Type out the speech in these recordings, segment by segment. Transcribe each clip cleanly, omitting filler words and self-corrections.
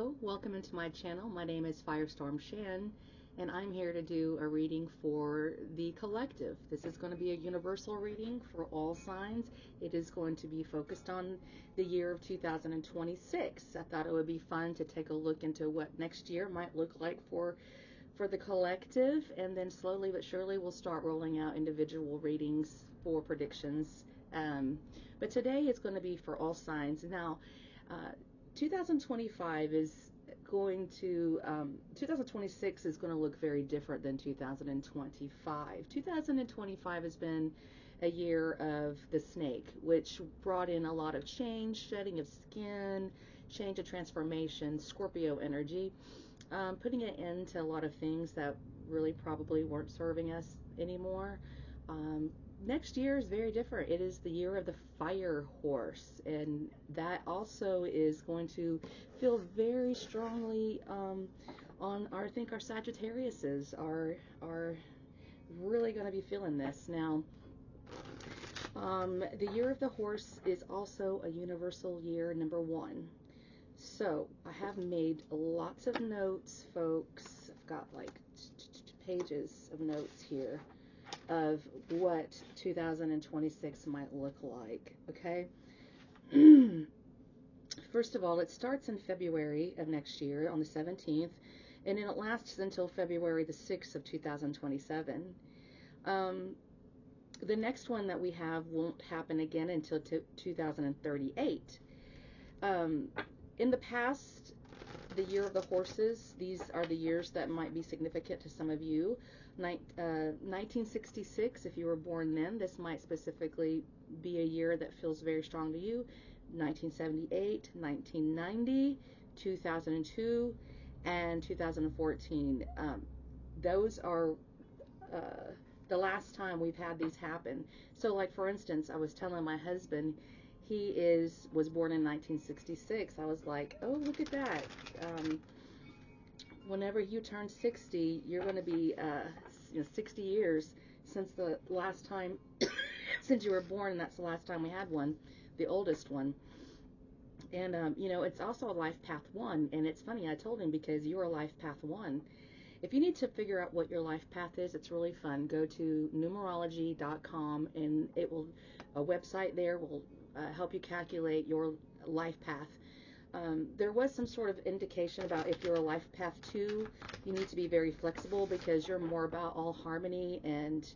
Hello, welcome into my channel. My name is Firestorm Shan, and I'm here to do a reading for the collective. This is going to be a universal reading for all signs. It is going to be focused on the year of 2026. I thought it would be fun to take a look into what next year might look like for the collective, and then slowly but surely we'll start rolling out individual readings for predictions. But today it's going to be for all signs. Now, 2025 is going to 2026 is going to look very different than 2025. 2025 has been a year of the snake, which brought in a lot of change, shedding of skin, change of transformation, Scorpio energy, putting an end to a lot of things that really probably weren't serving us anymore. Next year is very different. It is the year of the fire horse, and that also is going to feel very strongly on our, I think our Sagittariuses are really going to be feeling this. Now, the year of the horse is also a universal year, number 1. So I have made lots of notes, folks. I've got like pages of notes here of what 2026 might look like, okay? First of all, it starts in February of next year on the 17th, and then it lasts until February the 6th of 2027. The next one that we have won't happen again until 2038. In the past, the year of the horses, these are the years that might be significant to some of you. 1966, if you were born then, this might specifically be a year that feels very strong to you. 1978, 1990, 2002, and 2014. Those are the last time we've had these happen. So, like, for instance, I was telling my husband, he was born in 1966. I was like, oh, look at that. Whenever you turn 60, you're going to be 60 years since the last time since you were born, and that's the last time we had one, the oldest one. And it's also a life path 1, and it's funny, I told him, because you're a life path 1. If you need to figure out what your life path is, it's really fun. Go to numerology.com, and a website there will help you calculate your life path. There was some sort of indication about if you're a life path 2, you need to be very flexible because you're more about all harmony and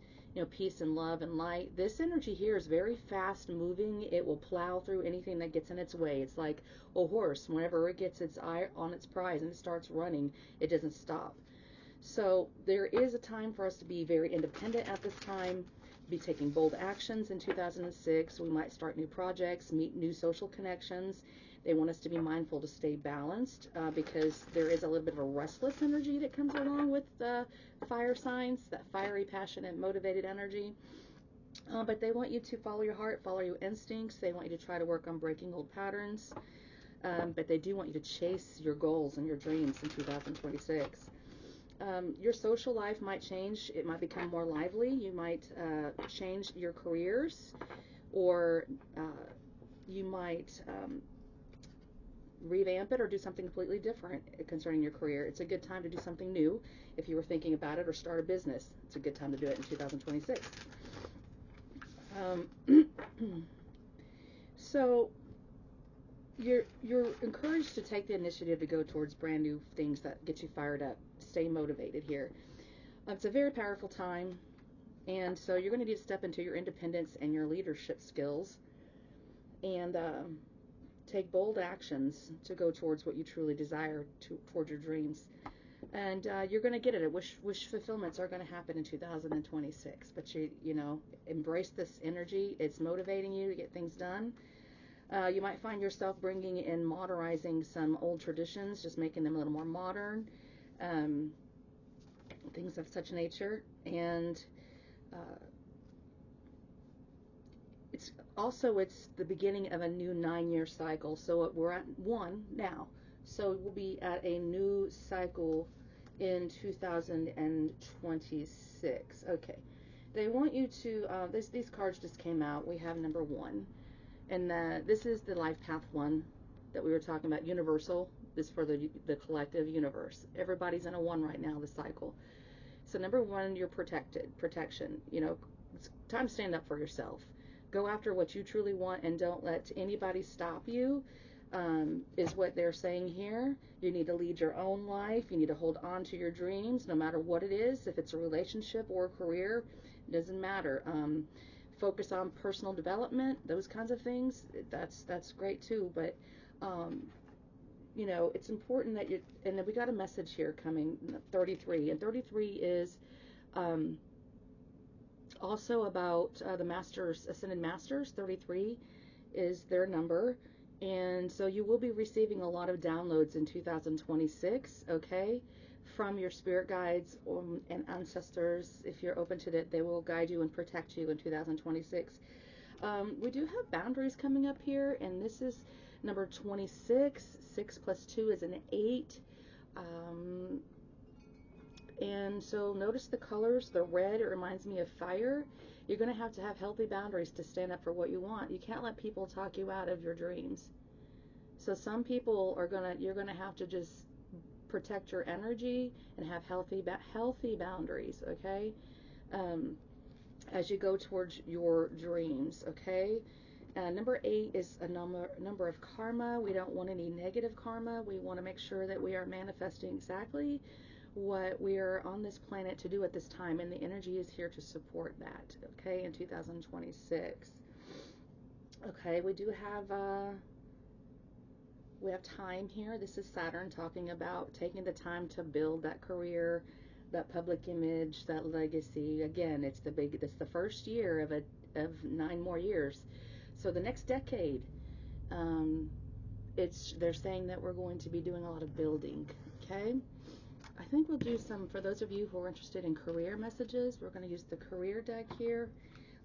peace and love and light. This energy here is very fast moving. It will plow through anything that gets in its way. It's like a horse. Whenever it gets its eye on its prize and it starts running, it doesn't stop. So there is a time for us to be very independent at this time, be taking bold actions in 2006. We might start new projects, meet new social connections. They want us to be mindful to stay balanced because there is a little bit of a restless energy that comes along with fire signs, that fiery, passionate, motivated energy. But they want you to follow your heart, follow your instincts. They want you to try to work on breaking old patterns. But they do want you to chase your goals and your dreams in 2026. Your social life might change. It might become more lively. You might change your careers, or you might revamp it or do something completely different concerning your career. It's a good time to do something new. If you were thinking about it, or start a business, it's a good time to do it in 2026. So you're encouraged to take the initiative to go towards brand new things that get you fired up. Stay motivated here. It's a very powerful time, and so you're going to need to step into your independence and your leadership skills, and take bold actions to go towards what you truly desire, towards your dreams. And you're going to get it. Wish fulfillments are going to happen in 2026. But you embrace this energy. It's motivating you to get things done. You might find yourself bringing in, modernizing some old traditions, just making them a little more modern. Things of such nature. And it's the beginning of a new 9-year cycle. So we're at 1 now. So we'll be at a new cycle in 2026. Okay. They want you to, these cards just came out. We have number 1. And this is the life path 1 that we were talking about. Universal is for the collective universe. Everybody's in a one right now, the cycle. So number one, you're protected. Protection. You know, it's time to stand up for yourself. Go after what you truly want and don't let anybody stop you, is what they're saying here. You need to lead your own life. You need to hold on to your dreams, no matter what it is. If it's a relationship or a career, it doesn't matter. Focus on personal development, those kinds of things. That's great too. But you know, it's important that you. And then we got a message here coming, 33, and 33 is also about the masters, ascended masters. 33 is their number, and so you will be receiving a lot of downloads in 2026, okay, from your spirit guides and ancestors. If you're open to that, they will guide you and protect you in 2026. We do have boundaries coming up here, and this is number 26. 6 plus 2 is an 8. And so notice the colors, the red, it reminds me of fire. You're going to have healthy boundaries to stand up for what you want. You can't let people talk you out of your dreams. So some people you're going to have to just protect your energy and have healthy boundaries, okay? As you go towards your dreams, okay? Number 8 is a number of karma. We don't want any negative karma. We want to make sure that we are manifesting exactly what we are on this planet to do at this time, and the energy is here to support that, okay, in 2026. Okay, we have time here. This is Saturn talking about taking the time to build that career, that public image, that legacy. Again, it's the first year of 9 more years. So the next decade, they're saying that we're going to be doing a lot of building, okay? I think we'll do some, for those of you who are interested in career messages, we're going to use the career deck here.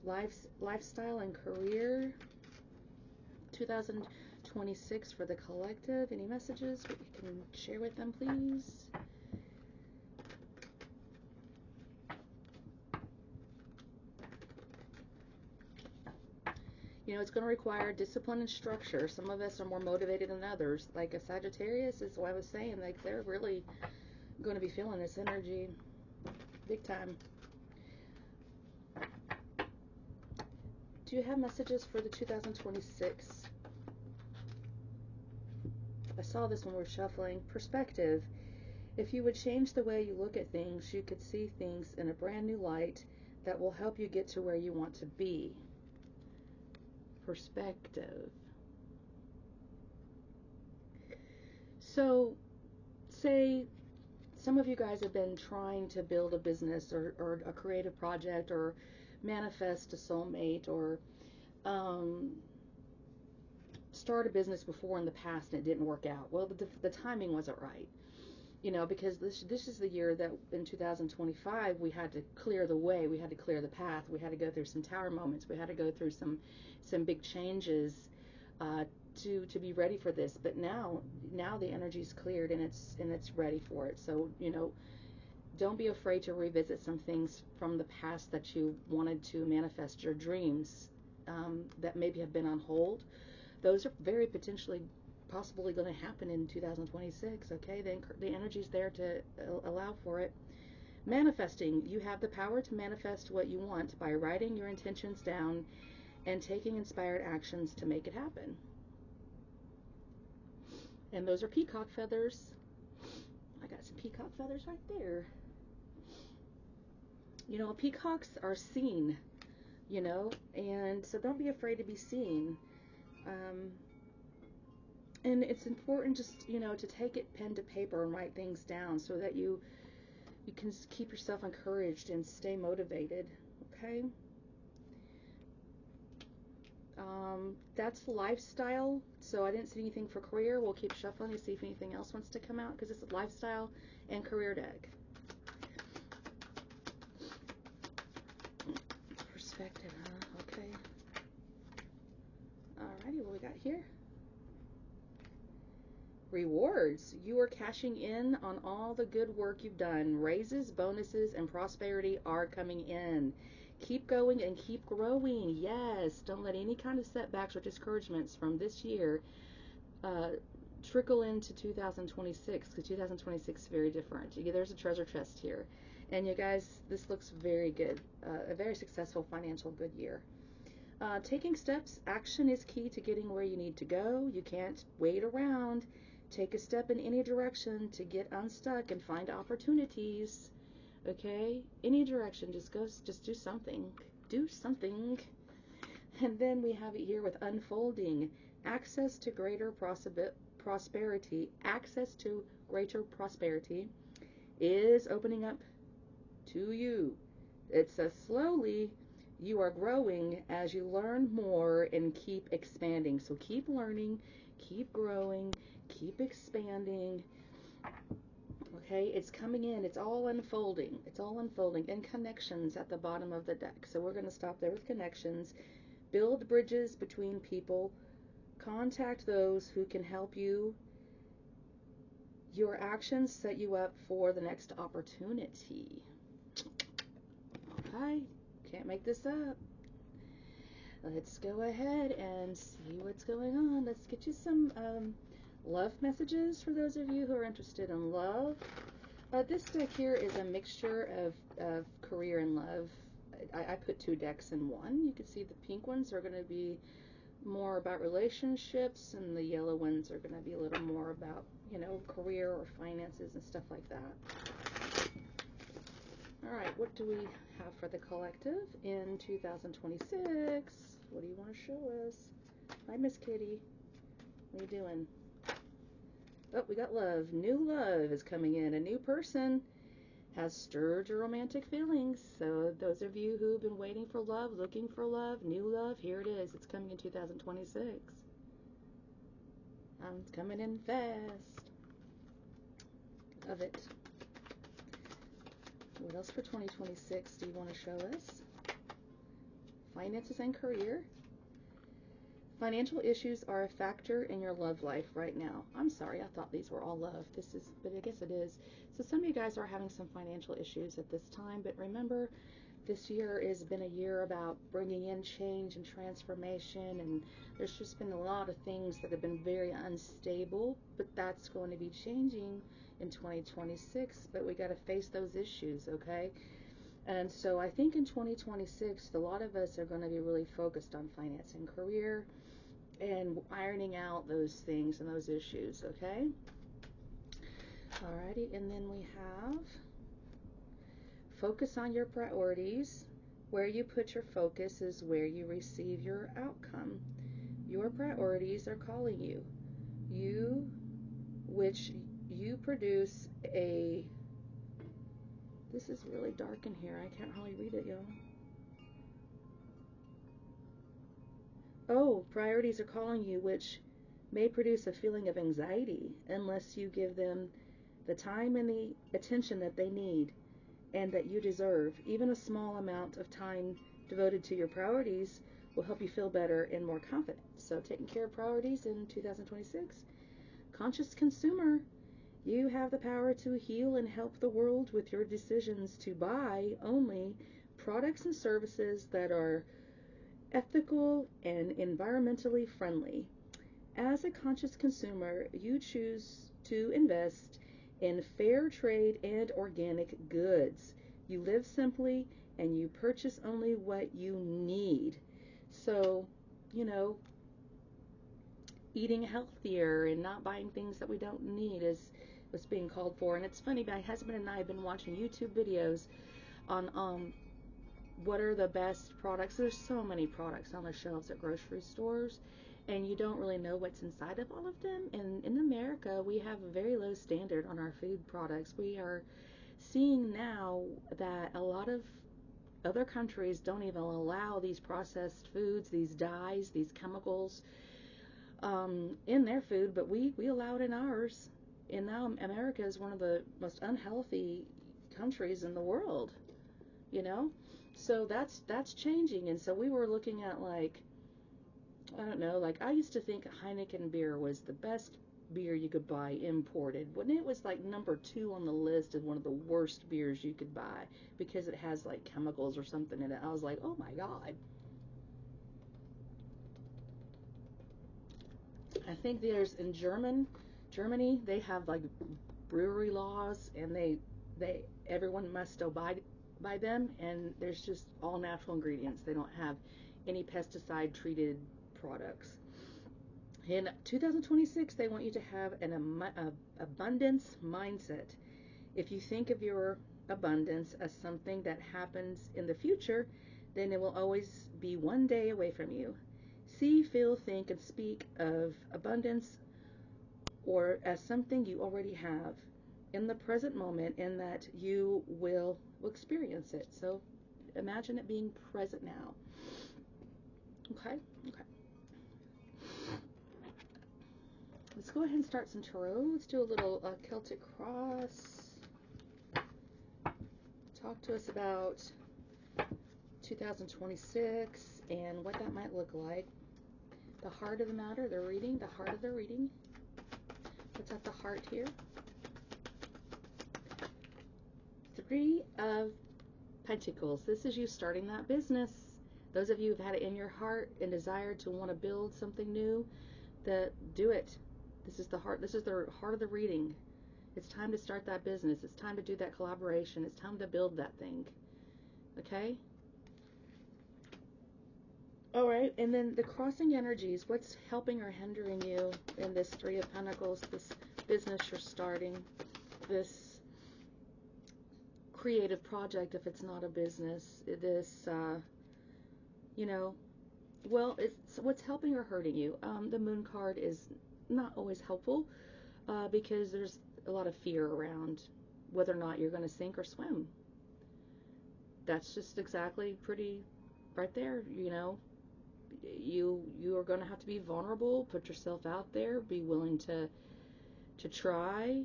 Lifestyle and career, 2026 for the collective. Any messages you can share with them, please? You know, it's going to require discipline and structure. Some of us are more motivated than others. Like a Sagittarius is what I was saying. Like, they're really going to be feeling this energy big time. Do you have messages for the 2026? I saw this when we were shuffling. Perspective. If you would change the way you look at things, you could see things in a brand new light that will help you get to where you want to be. Perspective. So, say some of you guys have been trying to build a business or a creative project or manifest a soulmate or start a business before in the past and it didn't work out. Well, the timing wasn't right. You know, because this is the year that in 2025 we had to clear the way, we had to clear the path, we had to go through some tower moments, we had to go through some big changes to be ready for this. But now the energy's cleared and it's ready for it. So, you know, don't be afraid to revisit some things from the past that you wanted to manifest your dreams that maybe have been on hold. Those are very possibly going to happen in 2026, okay? The energy's there to allow for it. Manifesting. You have the power to manifest what you want by writing your intentions down and taking inspired actions to make it happen. And those are peacock feathers. I got some peacock feathers right there. You know, peacocks are seen, you know, and so don't be afraid to be seen. And it's important just, you know, to take it pen to paper and write things down so that you can keep yourself encouraged and stay motivated, okay? That's lifestyle. So I didn't see anything for career. We'll keep shuffling to see if anything else wants to come out because it's a lifestyle and career deck. Perspective, huh? Okay. Alrighty, what we got here? Rewards. You are cashing in on all the good work you've done. Raises, bonuses, and prosperity are coming in. Keep going and keep growing. Yes. Don't let any kind of setbacks or discouragements from this year uh, trickle into 2026, because 2026 is very different. There's a treasure chest here. And you guys, this looks very good. A very successful financial good year. Taking steps, action is key to getting where you need to go. You can't wait around. Take a step in any direction to get unstuck and find opportunities. Okay? Any direction, just do something. Do something. And then we have it here with unfolding. Access to greater prosperity. Access to greater prosperity is opening up to you. It says slowly you are growing as you learn more and keep expanding. So keep learning, keep growing, keep expanding. Okay, it's coming in. It's all unfolding. It's all unfolding. And connections at the bottom of the deck. So we're going to stop there with connections. Build bridges between people. Contact those who can help you. Your actions set you up for the next opportunity. Okay, can't make this up. Let's go ahead and see what's going on. Let's get you some love messages for those of you who are interested in love. This deck here is a mixture of career and love. I put two decks in one. You can see the pink ones are going to be more about relationships, and the yellow ones are going to be a little more about, career or finances and stuff like that. All right, what do we have for the collective in 2026? What do you want to show us? Hi, Miss Kitty. What are you doing? Oh, we got love. New love is coming in. A new person has stirred your romantic feelings. So those of you who've been waiting for love, looking for love, new love, here it is. It's coming in 2026. It's coming in fast. Love it. What else for 2026 do you want to show us? Finances and career. Financial issues are a factor in your love life right now. I'm sorry, I thought these were all love. But I guess it is. So some of you guys are having some financial issues at this time, but remember, this year has been a year about bringing in change and transformation, and there's just been a lot of things that have been very unstable, but that's going to be changing in 2026, but we got to face those issues, okay? And so I think in 2026, a lot of us are going to be really focused on finance and career and ironing out those things and those issues, okay? Alrighty, and then we have focus on your priorities. Where you put your focus is where you receive your outcome. Your priorities are calling you. You produce a... This is really dark in here. I can't really read it, y'all. Oh, priorities are calling you, which may produce a feeling of anxiety unless you give them the time and the attention that they need and that you deserve. Even a small amount of time devoted to your priorities will help you feel better and more confident. So taking care of priorities in 2026. Conscious consumer. You have the power to heal and help the world with your decisions to buy only products and services that are ethical and environmentally friendly. As a conscious consumer, you choose to invest in fair trade and organic goods. You live simply and you purchase only what you need. So, eating healthier and not buying things that we don't need is what's being called for. And it's funny, my husband and I have been watching YouTube videos on what are the best products. There's so many products on the shelves at grocery stores, and you don't really know what's inside of all of them. And in America, we have a very low standard on our food products. We are seeing now that a lot of other countries don't even allow these processed foods, these dyes, these chemicals in their food, but we allow it in ours. And now America is one of the most unhealthy countries in the world, So that's changing. And so we were looking at, I don't know, I used to think Heineken beer was the best beer you could buy imported, when it was number 2 on the list of one of the worst beers you could buy because it has chemicals or something in it. I was like, oh my God. I think there's in Germany, they have like brewery laws, and they everyone must abide by them, and there's just all natural ingredients. They don't have any pesticide treated products. In 2026, they want you to have an abundance mindset. If you think of your abundance as something that happens in the future, then it will always be one day away from you. See, feel, think, and speak of abundance or as something you already have in the present moment, and that you will experience it. So imagine it being present now. Okay? Okay. Let's go ahead and start some tarot. Let's do a little Celtic cross. Talk to us about 2026 and what that might look like. The heart of the matter, the reading, the heart of the reading. What's at the heart here? Three of Pentacles. This is you starting that business. Those of you who've had it in your heart and desire to want to build something new, do it. This is the heart. This is the heart of the reading. It's time to start that business. It's time to do that collaboration. It's time to build that thing. Okay? All right, and then the crossing energies. What's helping or hindering you in this Three of Pentacles, this business you're starting, this creative project, if it's not a business, this, well, it's what's helping or hurting you. The Moon card is not always helpful because there's a lot of fear around whether or not you're going to sink or swim. That's just exactly pretty right there, You are going to have to be vulnerable, put yourself out there, be willing to try,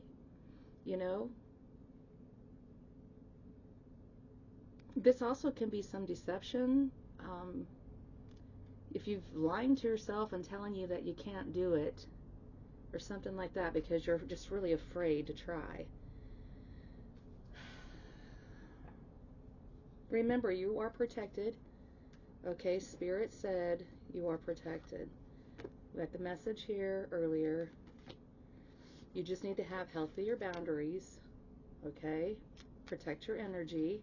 This also can be some deception. If you've lying to yourself and telling you that you can't do it or something like that because you're just really afraid to try. Remember, you are protected. Okay, Spirit said you are protected. We got the message here earlier. You just need to have healthier boundaries. Okay? Protect your energy.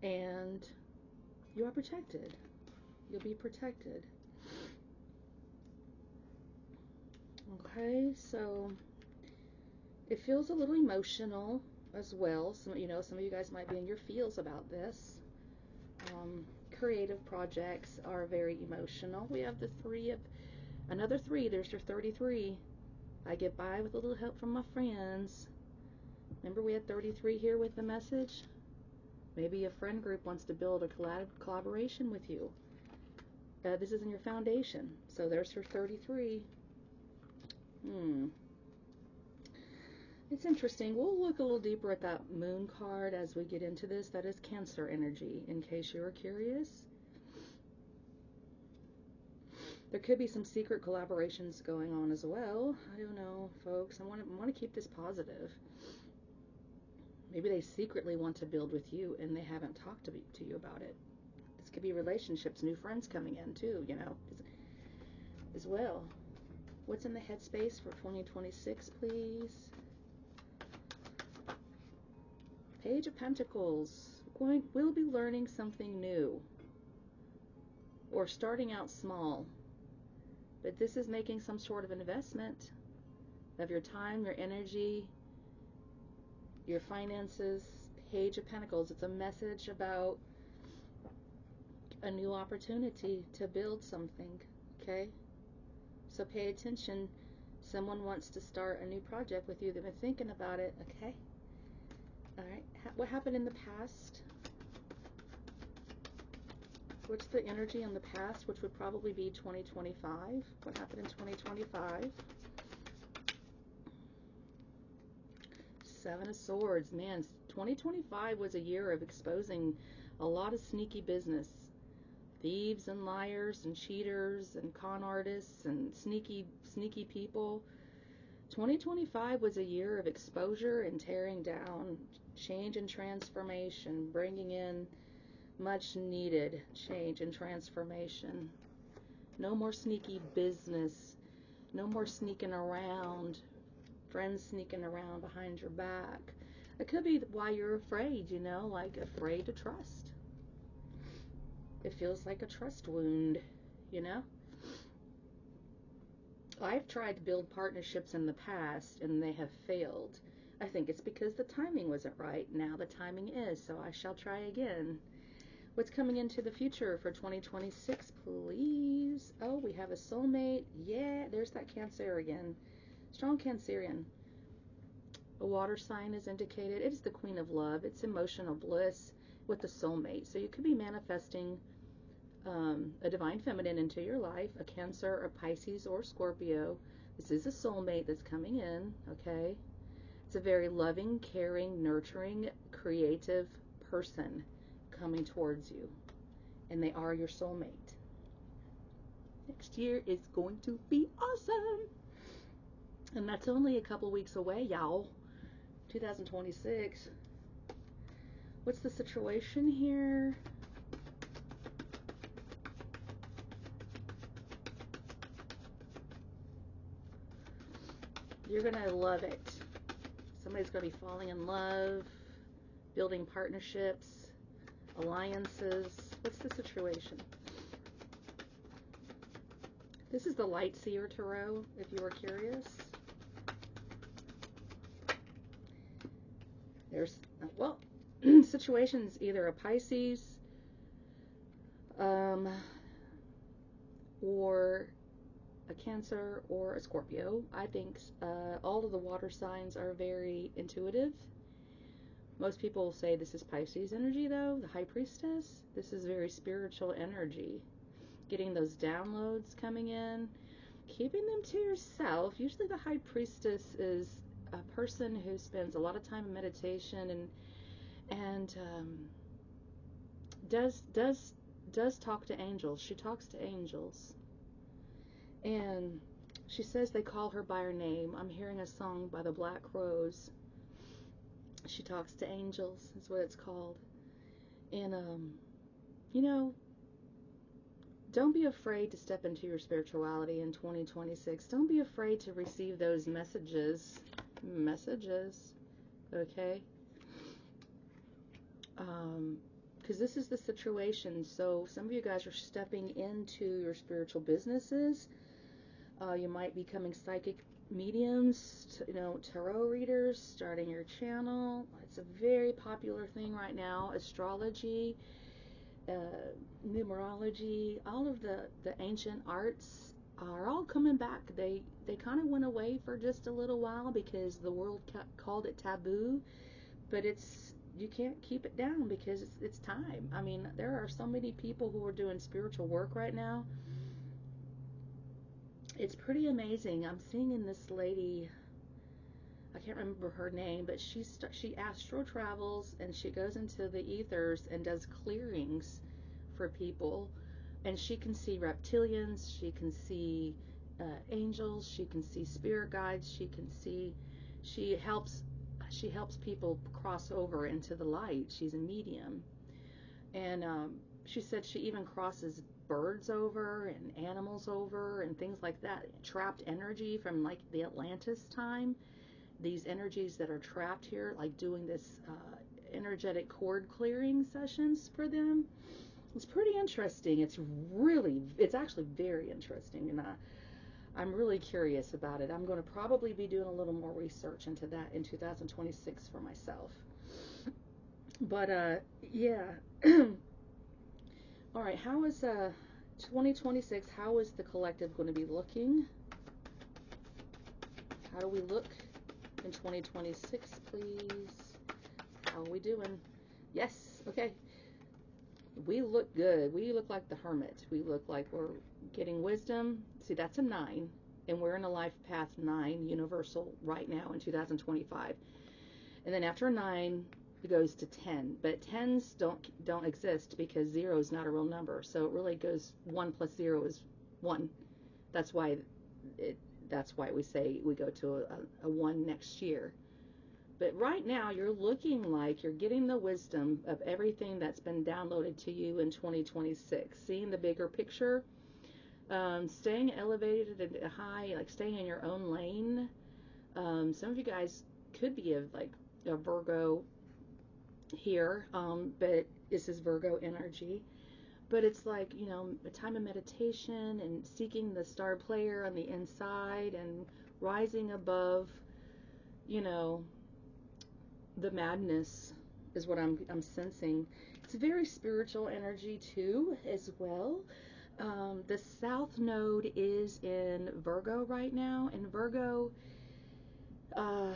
And you are protected. You'll be protected. Okay, so it feels a little emotional as well. Some of you guys might be in your feels about this. Creative projects are very emotional. We have the another three. There's your 33. I get by with a little help from my friends. Remember we had 33 here with the message? Maybe a friend group wants to build a collaboration with you. This is in your foundation. So there's her 33. It's interesting. We'll look a little deeper at that Moon card as we get into this. That is Cancer energy, in case you were curious. There could be some secret collaborations going on as well. I don't know, folks. I want to keep this positive. Maybe they secretly want to build with you and they haven't talked to you about it. This could be relationships, new friends coming in too, as well. What's in the headspace for 2026, please? Page of Pentacles. We'll be learning something new. Or starting out small. But this is making some sort of investment of your time, your energy, your finances. Page of Pentacles. It's a message about a new opportunity to build something. Okay? So pay attention. Someone wants to start a new project with you. They've been thinking about it. Okay? Alright. What happened in the past? What's the energy in the past, which would probably be 2025? What happened in 2025? Seven of Swords. Man, 2025 was a year of exposing a lot of sneaky business. Thieves and liars and cheaters and con artists and sneaky people. 2025 was a year of exposure and tearing down, change and transformation, bringing in much needed change and transformation. No more sneaky business. No more sneaking around. Friends sneaking around behind your back. It could be why you're afraid, you know, like afraid to trust. It feels like a trust wound, you know? I've tried to build partnerships in the past and they have failed. I think it's because the timing wasn't right. Now the timing is, so I shall try again. What's coming into the future for 2026, please? Oh, we have a soulmate. Yeah, there's that Cancer again. Strong Cancerian. A water sign is indicated. It is the Queen of Love. It's emotional bliss with the soulmate. So you could be manifesting a divine feminine into your life, a Cancer, a Pisces, or Scorpio. This is a soulmate that's coming in, okay? It's a very loving, caring, nurturing, creative person coming towards you. And they are your soulmate. Next year is going to be awesome. And that's only a couple weeks away, y'all. 2026. What's the situation here? You're going to love it. Somebody's going to be falling in love, building partnerships, alliances. What's the situation? This is the Light Seer Tarot, if you were curious. There's, well, situations either a Pisces or a Cancer or a Scorpio. I think all of the water signs are very intuitive. Most people say this is Pisces energy, though, the High Priestess. This is very spiritual energy. Getting those downloads coming in, keeping them to yourself. Usually the High Priestess is a person who spends a lot of time in meditation and does talk to angels. She talks to angels. And she says they call her by her name. I'm hearing a song by the Black Rose. She talks to angels, is what it's called. And, you know, don't be afraid to step into your spirituality in 2026. Don't be afraid to receive those messages. Okay? Because this is the situation. So some of you guys are stepping into your spiritual businesses. You might be becoming psychic mediums, you know, tarot readers, starting your channel. It's a very popular thing right now. Astrology, numerology, all of the ancient arts are all coming back. They kind of went away for just a little while because the world called it taboo, but you can't keep it down because it's time. I mean, there are so many people who are doing spiritual work right now. It's pretty amazing. I'm seeing this lady, I can't remember her name, but she astro travels and she goes into the ethers and does clearings for people, and she can see reptilians, she can see angels, she can see spirit guides, she helps people cross over into the light. She's a medium, and she said she even crosses birds over and animals over and things like that. Trapped energy from like the Atlantis time. These energies that are trapped here, like doing this energetic cord clearing sessions for them. It's pretty interesting. It's actually very interesting, and I'm really curious about it. I'm going to probably be doing a little more research into that in 2026 for myself. But yeah. All right, how is 2026, how is the collective going to be looking? How do we look in 2026, please? How are we doing? Yes, okay. We look good. We look like the hermit. We look like we're getting wisdom. See, that's a 9, and we're in a life path 9, universal, right now in 2025. And then after 9, it goes to 10, but 10s don't exist because 0 is not a real number. So it really goes 1 plus 0 is 1. That's why we say we go to a 1 next year. But right now you're looking like you're getting the wisdom of everything that's been downloaded to you in 2026, seeing the bigger picture. Staying elevated and high, like staying in your own lane. Some of you guys could be a Virgo here, but this is Virgo energy. But it's like, a time of meditation and seeking the star player on the inside and rising above, you know, the madness is what I'm sensing. It's very spiritual energy too, as well. The South Node is in Virgo right now, and Virgo uh,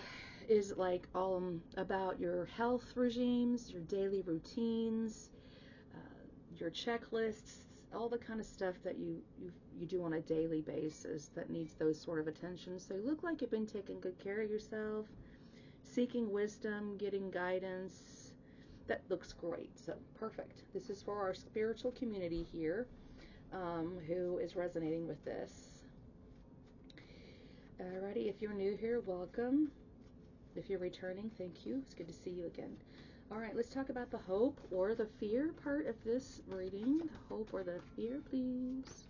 is like all about your health regimes, your daily routines, your checklists, all the kind of stuff that you do on a daily basis that needs those sort of attention. So you look like you've been taking good care of yourself, seeking wisdom, getting guidance. That looks great. So perfect. This is for our spiritual community here, who is resonating with this. Alrighty, if you're new here, welcome. If you're returning, thank you. It's good to see you again. Alright, let's talk about the hope or the fear part of this reading. The hope or the fear, please.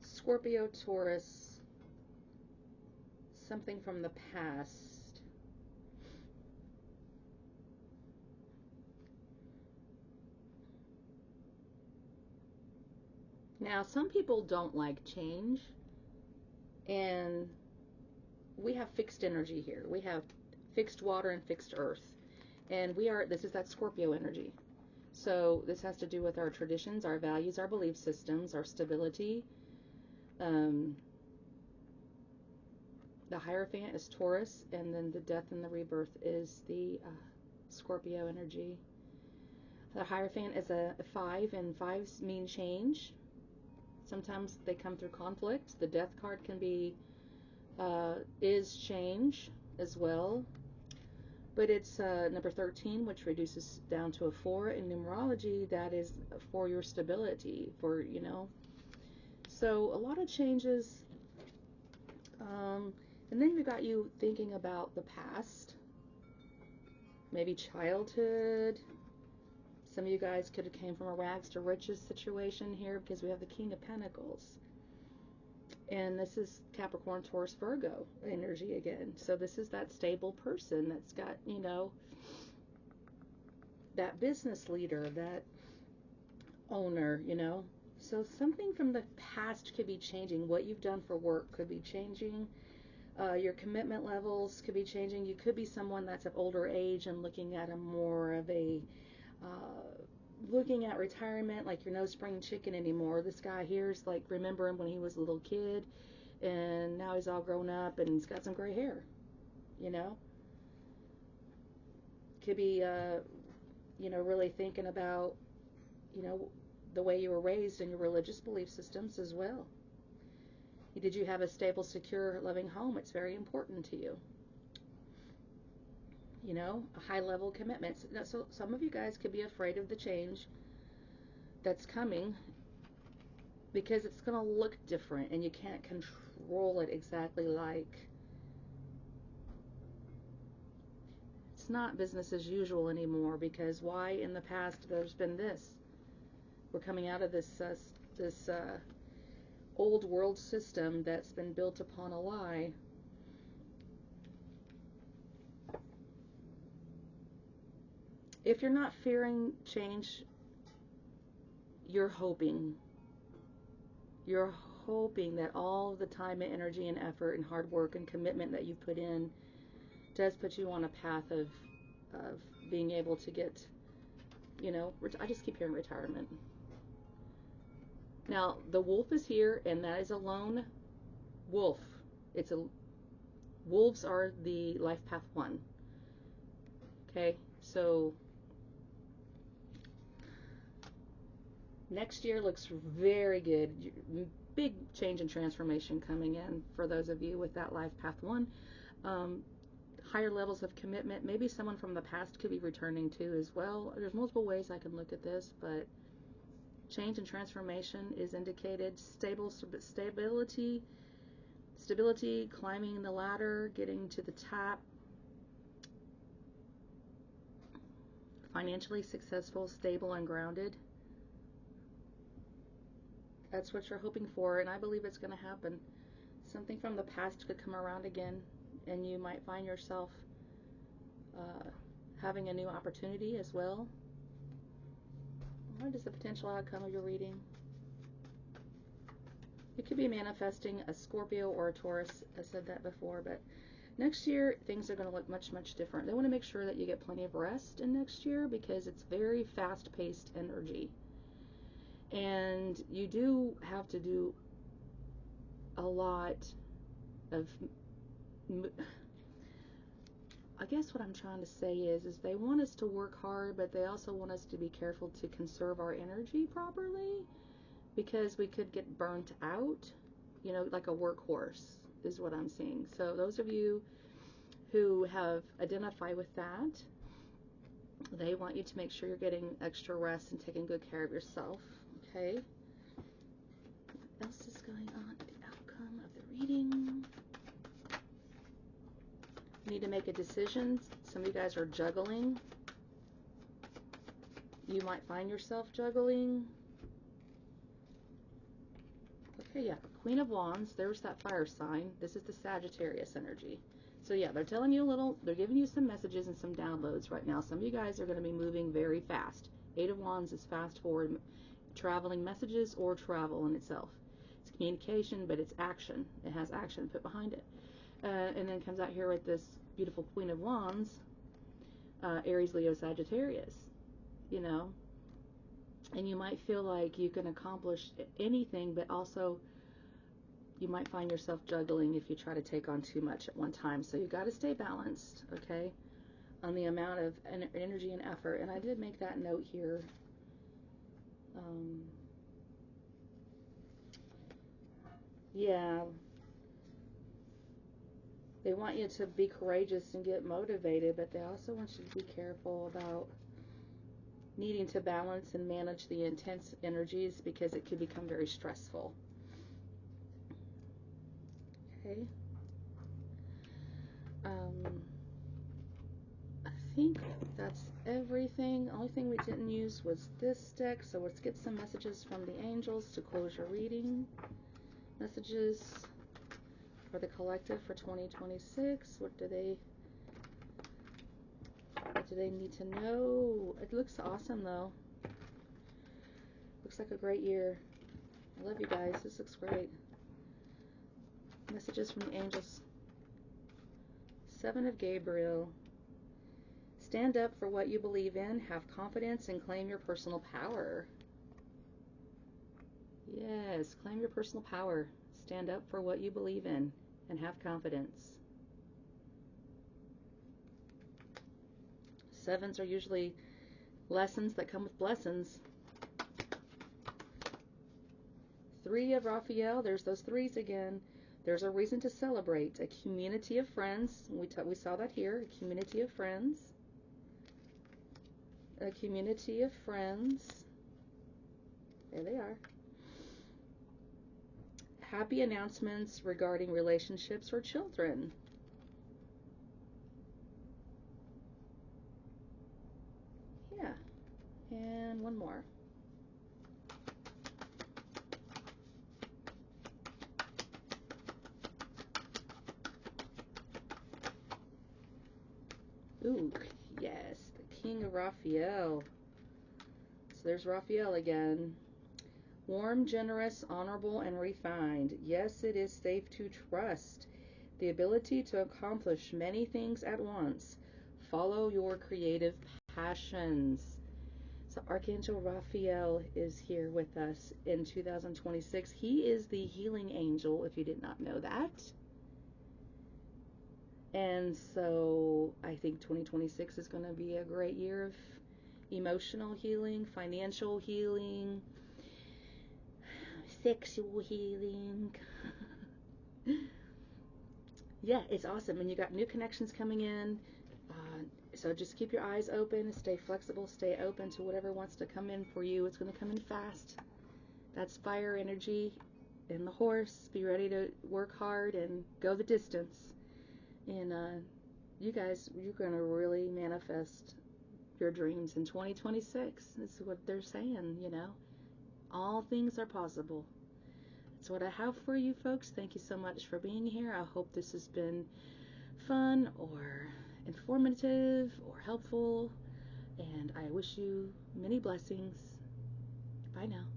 Scorpio, Taurus, something from the past. Now, some people don't like change, and we have fixed energy here. We have fixed water and fixed earth, and this is that Scorpio energy. So this has to do with our traditions, our values, our belief systems, our stability. The Hierophant is Taurus, and then the death and the rebirth is the Scorpio energy. The Hierophant is a 5, and 5s mean change. Sometimes they come through conflict. The death card can be, is change as well. But it's number 13, which reduces down to a 4 in numerology. That is for your stability, So a lot of changes. And then we got you thinking about the past, maybe childhood. Some of you guys could have came from a rags to riches situation here, because we have the King of Pentacles. And this is Capricorn, Taurus, Virgo energy again. So this is that stable person that's got, that business leader, that owner, So something from the past could be changing. What you've done for work could be changing. Your commitment levels could be changing. You could be someone that's of older age and looking at more of a looking at retirement, like you're no spring chicken anymore. This guy here's like remembering when he was a little kid, and now he's all grown up and he's got some gray hair. Could be really thinking about the way you were raised and your religious belief systems as well. Did you have a stable, secure, loving home? It's very important to you. A high level commitment. So some of you guys could be afraid of the change that's coming because it's going to look different and you can't control it exactly like. It's not business as usual anymore, because why? In the past there's been this. We're coming out of this old world system that's been built upon a lie. If you're not fearing change, you're hoping that all the time and energy and effort and hard work and commitment that you've put in does put you on a path of being able to get, I just keep hearing retirement. Now, the wolf is here, and that is a lone wolf. Wolves are the life path 1. Okay, so next year looks very good. Big change and transformation coming in for those of you with that life path 1. Higher levels of commitment. Maybe someone from the past could be returning too as well. There's multiple ways I can look at this, but change and transformation is indicated. Stability Stability, climbing the ladder, getting to the top. Financially successful, stable, and grounded. That's what you're hoping for, and I believe it's going to happen. Something from the past could come around again, and you might find yourself having a new opportunity as well. What is the potential outcome of your reading? You could be manifesting a Scorpio or a Taurus. I said that before, but next year things are going to look much, much different. They want to make sure that you get plenty of rest in next year because it's very fast-paced energy. And you do have to do a lot of, I guess what I'm trying to say is they want us to work hard, but they also want us to be careful to conserve our energy properly because we could get burnt out, you know, like a workhorse is what I'm seeing. So those of you who have identified with that, they want you to make sure you're getting extra rest and taking good care of yourself, okay? What else is going on with the outcome of the reading? You need to make a decision. Some of you guys are juggling. You might find yourself juggling. Okay, yeah, Queen of Wands. There's that fire sign. This is the Sagittarius energy. So yeah, they're telling you a little, they're giving you some messages and some downloads right now. Some of you guys are going to be moving very fast. Eight of Wands is fast forward, traveling messages or travel in itself. It's communication, but it's action. It has action put behind it. And then comes out here with this beautiful Queen of Wands, Aries, Leo, Sagittarius, you know. And you might feel like you can accomplish anything, but also you might find yourself juggling if you try to take on too much at one time. So you got to stay balanced, okay, on the amount of energy and effort. And I did make that note here. Yeah. They want you to be courageous and get motivated, but they also want you to be careful about needing to balance and manage the intense energies because it could become very stressful. Okay. I think that's everything. The only thing we didn't use was this deck, so let's get some messages from the angels to close your reading. Messages for the collective for 2026. What do they need to know? It looks awesome though. Looks like a great year. I love you guys. This looks great. Messages from the angels. Seven of Gabriel. Stand up for what you believe in, have confidence, and claim your personal power. Yes, claim your personal power. Stand up for what you believe in and have confidence. Sevens are usually lessons that come with blessings. Three of Raphael, there's those threes again. There's a reason to celebrate. A community of friends. We saw that here. A community of friends. A community of friends. There they are. Happy announcements regarding relationships or children. Yeah. And one more. Ooh, yes, the King of Raphael. So there's Raphael again. Warm, generous, honorable, and refined. Yes, it is safe to trust. The ability to accomplish many things at once. Follow your creative passions. So Archangel Raphael is here with us in 2026. He is the healing angel, if you did not know that. And so I think 2026 is going to be a great year of emotional healing, financial healing, sexual healing. Yeah, it's awesome. And you got new connections coming in. So just keep your eyes open, stay flexible, stay open to whatever wants to come in for you. It's going to come in fast. That's fire energy. and the horse. Be ready to work hard and go the distance. And you guys, you're going to really manifest your dreams in 2026. This is what they're saying, you know. All things are possible. That's what I have for you folks. Thank you so much for being here. I hope this has been fun or informative or helpful. And I wish you many blessings. Bye now.